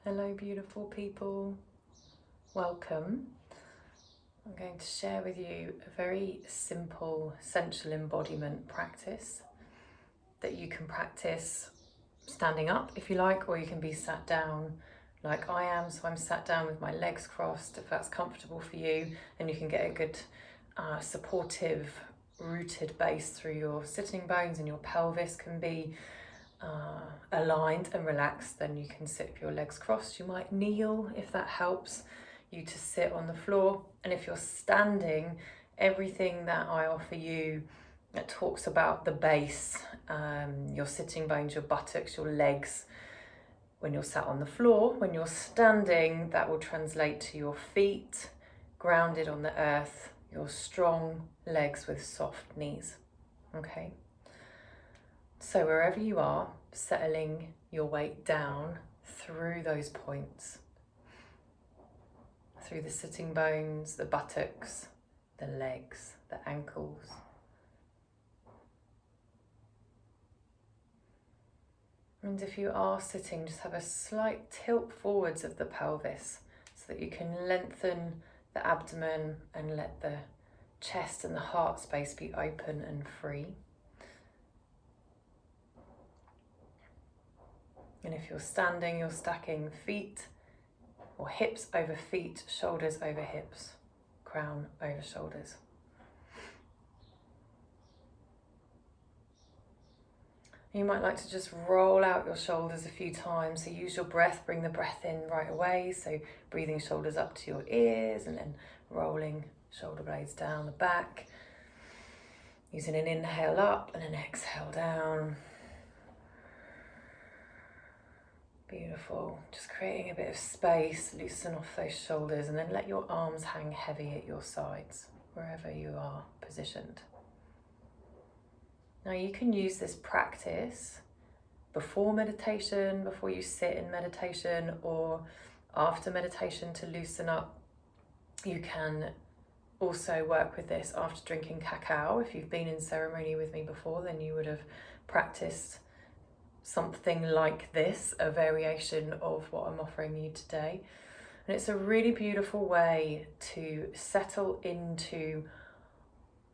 Hello beautiful people, welcome. I'm going to share with you a very simple sensual embodiment practice that you can practice standing up if you like, or you can be sat down like I am. So I'm sat down with my legs crossed if that's comfortable for you, and you can get a good supportive rooted base through your sitting bones, and your pelvis can be aligned and relaxed. Then you can sit with your legs crossed. You might kneel if that helps you to sit on the floor. And if you're standing, everything that I offer you that talks about the base, your sitting bones, your buttocks, your legs, when you're sat on the floor. When you're standing, that will translate to your feet grounded on the earth, your strong legs with soft knees. Okay. So wherever you are, settling your weight down through those points, through the sitting bones, the buttocks, the legs, the ankles. And if you are sitting, just have a slight tilt forwards of the pelvis so that you can lengthen the abdomen and let the chest and the heart space be open and free. And if you're standing, you're stacking feet or hips over feet, shoulders over hips, crown over shoulders. You might like to just roll out your shoulders a few times. So use your breath, bring the breath in right away. So breathing shoulders up to your ears and then rolling shoulder blades down the back. Using an inhale up and an exhale down. Beautiful. Just creating a bit of space, loosen off those shoulders, and then let your arms hang heavy at your sides, wherever you are positioned. Now you can use this practice before meditation, before you sit in meditation, or after meditation to loosen up. You can also work with this after drinking cacao. If you've been in ceremony with me before, then you would have practiced something like this, a variation of what I'm offering you today. And it's a really beautiful way to settle into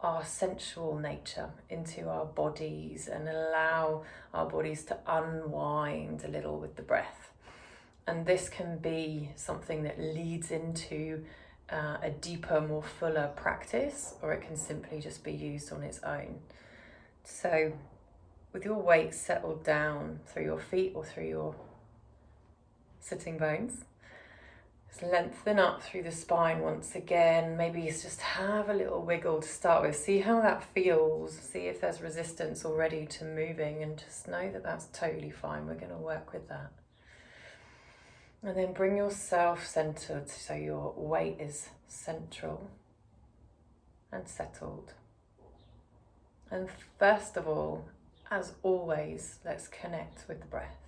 our sensual nature, into our bodies, and allow our bodies to unwind a little with the breath. And this can be something that leads into a deeper, more fuller practice, or it can simply just be used on its own. So with your weight settled down through your feet or through your sitting bones, just lengthen up through the spine once again. Maybe it's just have a little wiggle to start with. See how that feels. See if there's resistance already to moving, and just know that that's totally fine. We're going to work with that. And then bring yourself centered so your weight is central and settled. And first of all, as always, let's connect with the breath.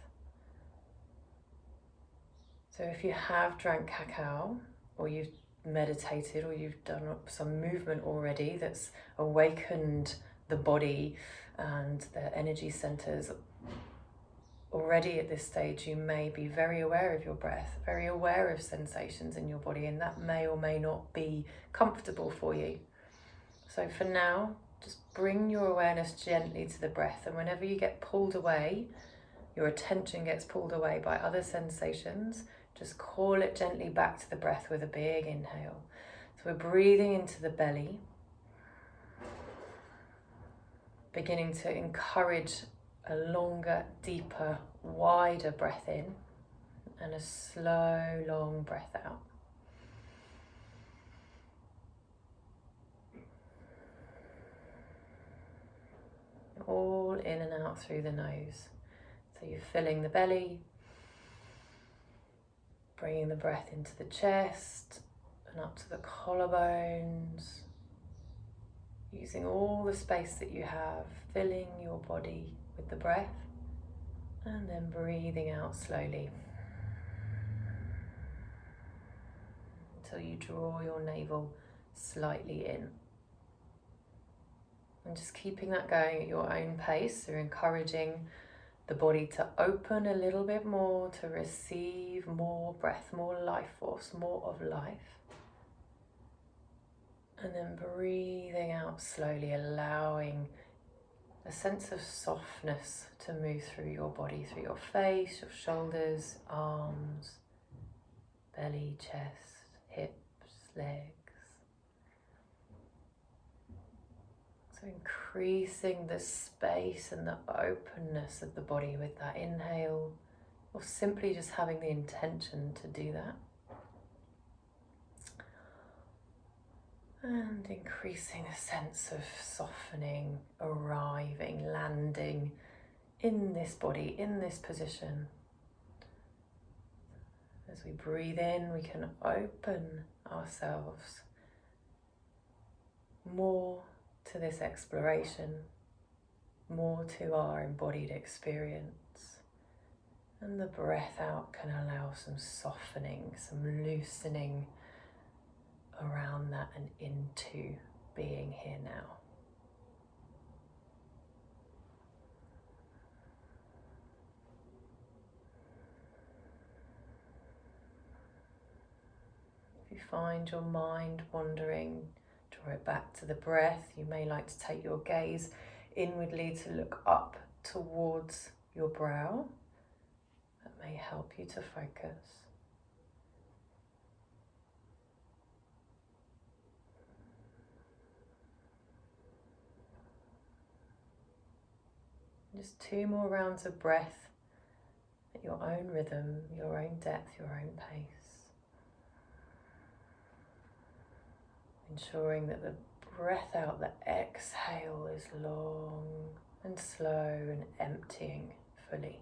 So if you have drank cacao, or you've meditated, or you've done some movement already that's awakened the body and the energy centers, already at this stage you may be very aware of your breath, very aware of sensations in your body, and that may or may not be comfortable for you. So for now, just bring your awareness gently to the breath, and whenever you get pulled away, your attention gets pulled away by other sensations, just call it gently back to the breath with a big inhale. So we're breathing into the belly, beginning to encourage a longer, deeper, wider breath in, and a slow, long breath out. All in and out through the nose. So you're filling the belly, bringing the breath into the chest and up to the collarbones, using all the space that you have, filling your body with the breath, and then breathing out slowly until you draw your navel slightly in. And just keeping that going at your own pace. So encouraging the body to open a little bit more, to receive more breath, more life force, more of life. And then breathing out slowly, allowing a sense of softness to move through your body, through your face, your shoulders, arms, belly, chest, hips, legs. So increasing the space and the openness of the body with that inhale, or simply just having the intention to do that. And increasing a sense of softening, arriving, landing in this body, in this position. As we breathe in, we can open ourselves more to this exploration, more to our embodied experience. And the breath out can allow some softening, some loosening around that and into being here now. If you find your mind wandering, draw it back to the breath. You may like to take your gaze inwardly to look up towards your brow. That may help you to focus. Just 2 more rounds of breath at your own rhythm, your own depth, your own pace. Ensuring that the breath out, the exhale is long and slow and emptying fully.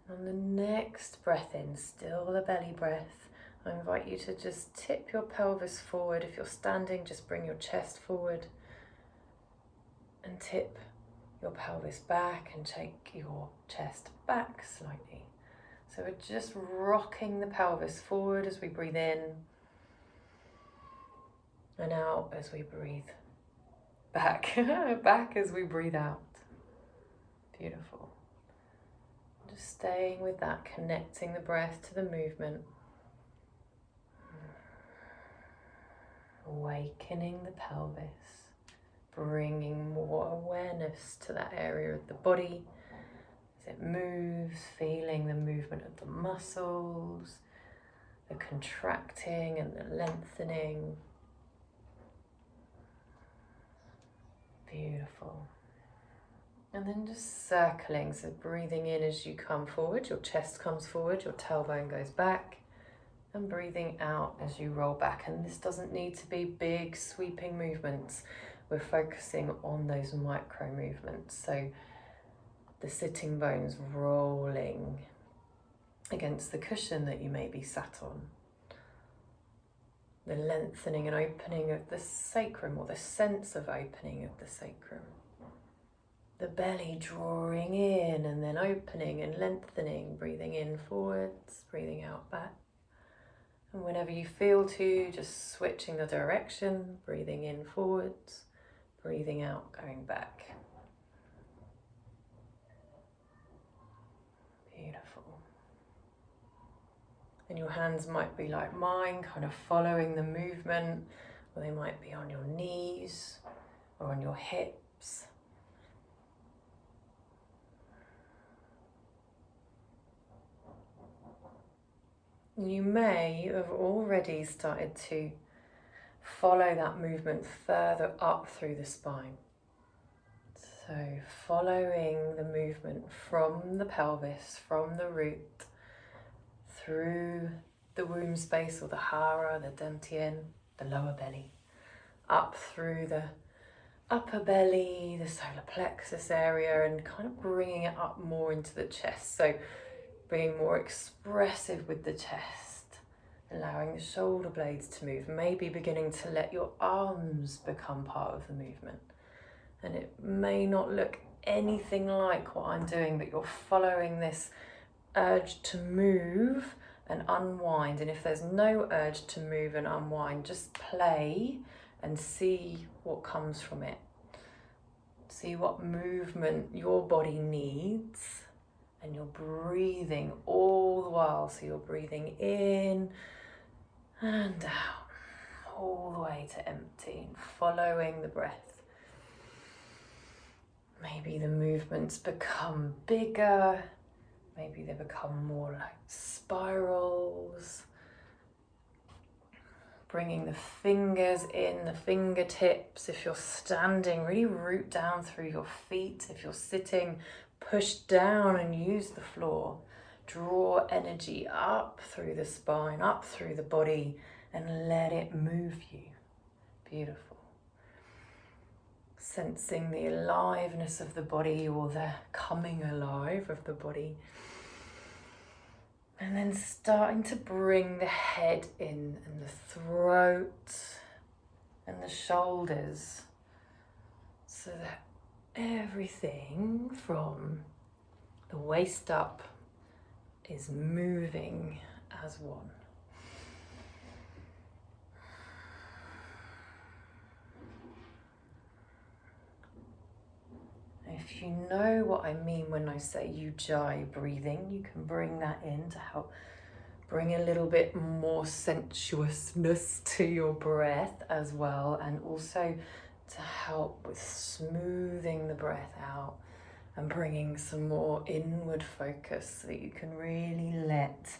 On the next breath in, still the belly breath, I invite you to just tip your pelvis forward. If you're standing, just bring your chest forward and tip your pelvis back and take your chest back slightly. So we're just rocking the pelvis forward as we breathe in and out as we breathe back, back as we breathe out. Beautiful. Just staying with that, connecting the breath to the movement. Awakening the pelvis, bringing more awareness to that area of the body as it moves, feeling the movement of the muscles, the contracting and the lengthening. Beautiful. And then just circling, so breathing in as you come forward, your chest comes forward, your tailbone goes back. And breathing out as you roll back. And this doesn't need to be big sweeping movements. We're focusing on those micro movements. So the sitting bones rolling against the cushion that you may be sat on. The lengthening and opening of the sacrum, or the sense of opening of the sacrum. The belly drawing in and then opening and lengthening, breathing in forwards, breathing out back. And whenever you feel to, just switching the direction, breathing in forwards, breathing out, going back. Beautiful. And your hands might be like mine, kind of following the movement, or they might be on your knees or on your hips. You may have already started to follow that movement further up through the spine. So following the movement from the pelvis, from the root, through the womb space or the hara, the dantian, the lower belly, up through the upper belly, the solar plexus area, and kind of bringing it up more into the chest. So being more expressive with the chest, allowing the shoulder blades to move, maybe beginning to let your arms become part of the movement. And it may not look anything like what I'm doing, but you're following this urge to move and unwind. And if there's no urge to move and unwind, just play and see what comes from it. See what movement your body needs, and you're breathing all the while. So you're breathing in and out, all the way to empty, and following the breath. Maybe the movements become bigger, maybe they become more like spirals. Bringing the fingers in, the fingertips. If you're standing, really root down through your feet. If you're sitting, push down and use the floor. Draw energy up through the spine, up through the body, and let it move you. Beautiful. Sensing the aliveness of the body, or the coming alive of the body. And then starting to bring the head in, and the throat and the shoulders, so that everything from the waist up is moving as one. If you know what I mean when I say ujjayi breathing, you can bring that in to help bring a little bit more sensuousness to your breath as well, and also to help with smoothing the breath out and bringing some more inward focus, so that you can really let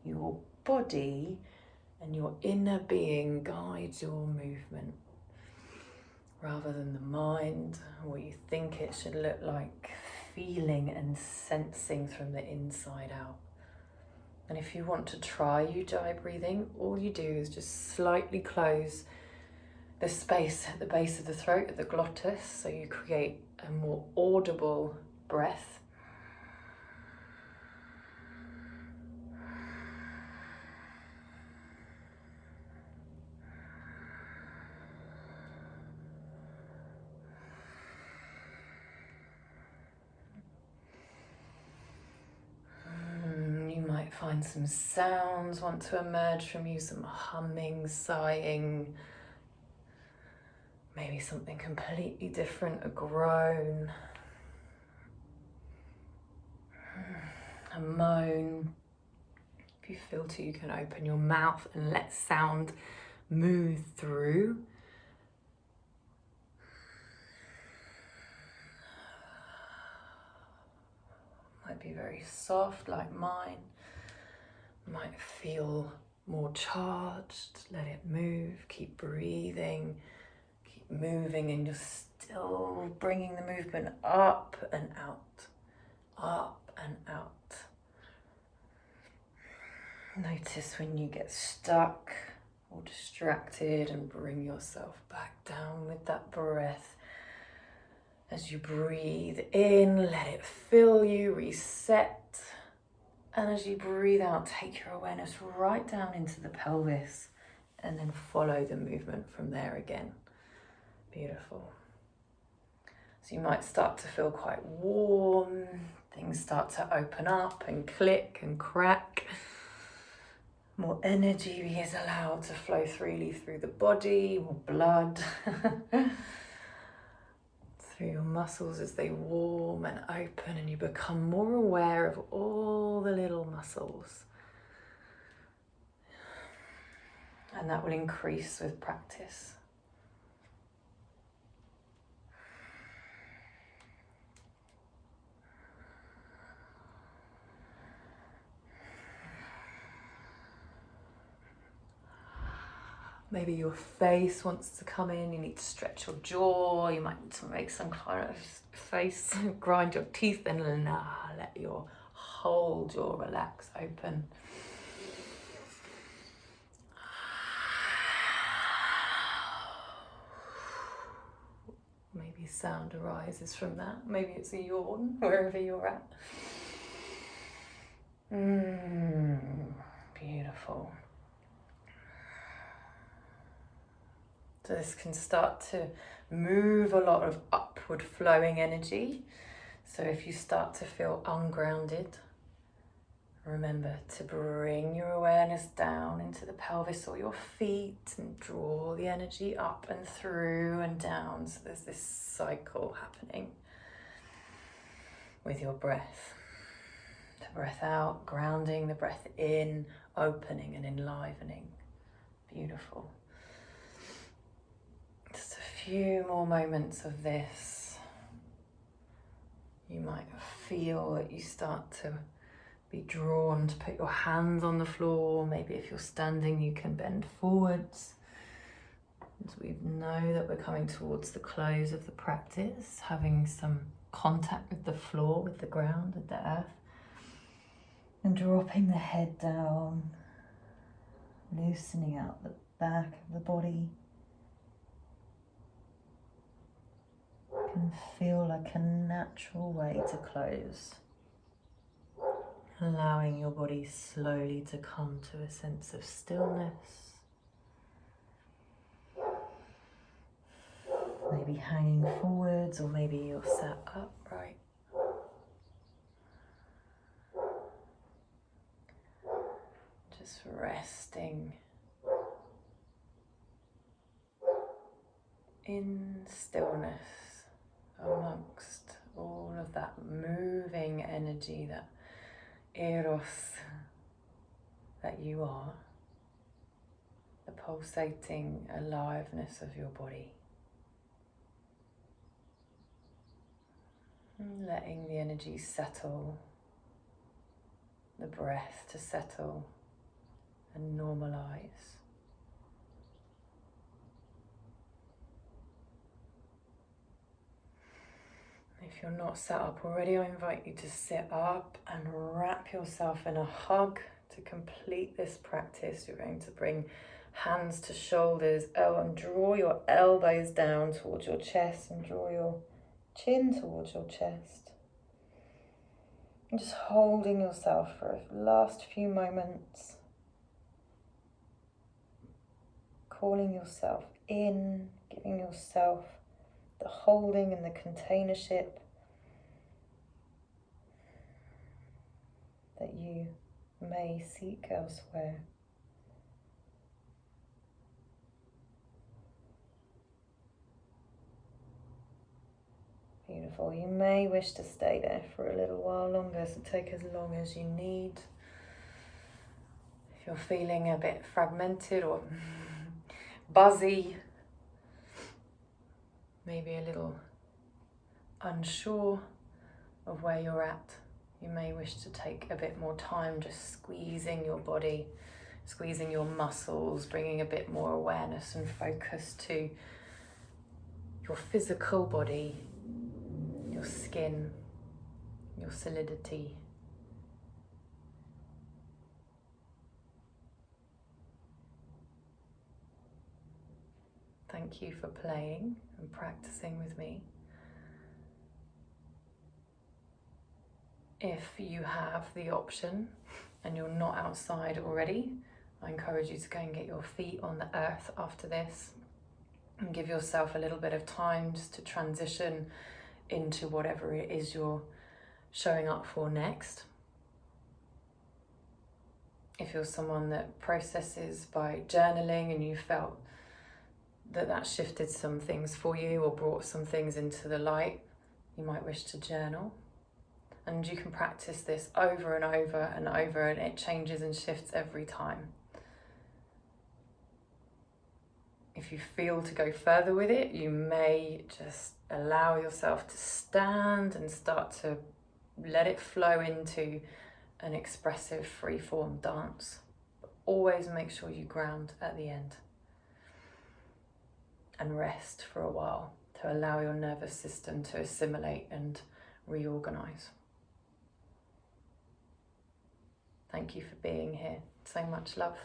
your body and your inner being guide your movement, rather than the mind, what you think it should look like, feeling and sensing from the inside out. And if you want to try ujjayi breathing, all you do is just slightly close the space at the base of the throat, at the glottis, so you create a more audible breath. Find some sounds want to emerge from you, some humming, sighing, maybe something completely different, a groan, a moan. If you feel to, you can open your mouth and let sound move through. Might be very soft like mine. Might feel more charged. Let it move. Keep breathing. Keep moving, and you're still bringing the movement up and out. Up and out. Notice when you get stuck or distracted, and bring yourself back down with that breath. As you breathe in, let it fill you, reset. And as you breathe out, take your awareness right down into the pelvis, and then follow the movement from there again. Beautiful. So you might start to feel quite warm. Things start to open up and click and crack. More energy is allowed to flow freely through the body, more blood. Through your muscles as they warm and open, and you become more aware of all the little muscles. And that will increase with practice. Maybe your face wants to come in, you need to stretch your jaw, you might need to make some kind of face, grind your teeth, and let your whole jaw relax, open. Maybe sound arises from that, maybe it's a yawn, wherever you're at. Beautiful. So this can start to move a lot of upward flowing energy. So if you start to feel ungrounded, Remember to bring your awareness down into the pelvis or your feet and draw the energy up and through and down. So there's this cycle happening with your breath. The breath out, grounding, the breath in, opening and enlivening. Beautiful. Just a few more moments of this. You might feel that you start to be drawn to put your hands on the floor. Maybe if you're standing, you can bend forwards. As we know that we're coming towards the close of the practice, having some contact with the floor, with the ground, with the earth. And dropping the head down, loosening out the back of the body. Can feel like a natural way to close. Allowing your body slowly to come to a sense of stillness. Maybe hanging forwards, or maybe you're sat upright. Just resting in stillness amongst all of that moving energy, that eros that you are, the pulsating aliveness of your body. And letting the energy settle, the breath to settle and normalize. If you're not sat up already, I invite you to sit up and wrap yourself in a hug to complete this practice. You're going to bring hands to shoulders and draw your elbows down towards your chest and draw your chin towards your chest. And just holding yourself for the last few moments. Calling yourself in, giving yourself the holding and the containership that you may seek elsewhere. Beautiful. You may wish to stay there for a little while longer, so take as long as you need. If you're feeling a bit fragmented or buzzy, maybe a little unsure of where you're at, you may wish to take a bit more time just squeezing your body, squeezing your muscles, bringing a bit more awareness and focus to your physical body, your skin, your solidity. Thank you for playing and practicing with me. If you have the option and you're not outside already, I encourage you to go and get your feet on the earth after this and give yourself a little bit of time just to transition into whatever it is you're showing up for next. If you're someone that processes by journaling and you felt that shifted some things for you or brought some things into the light, you might wish to journal. And you can practice this over and over and over, and it changes and shifts every time. If you feel to go further with it, you may just allow yourself to stand and start to let it flow into an expressive free-form dance. But always make sure you ground at the end and rest for a while to allow your nervous system to assimilate and reorganize. Thank you for being here. So much love.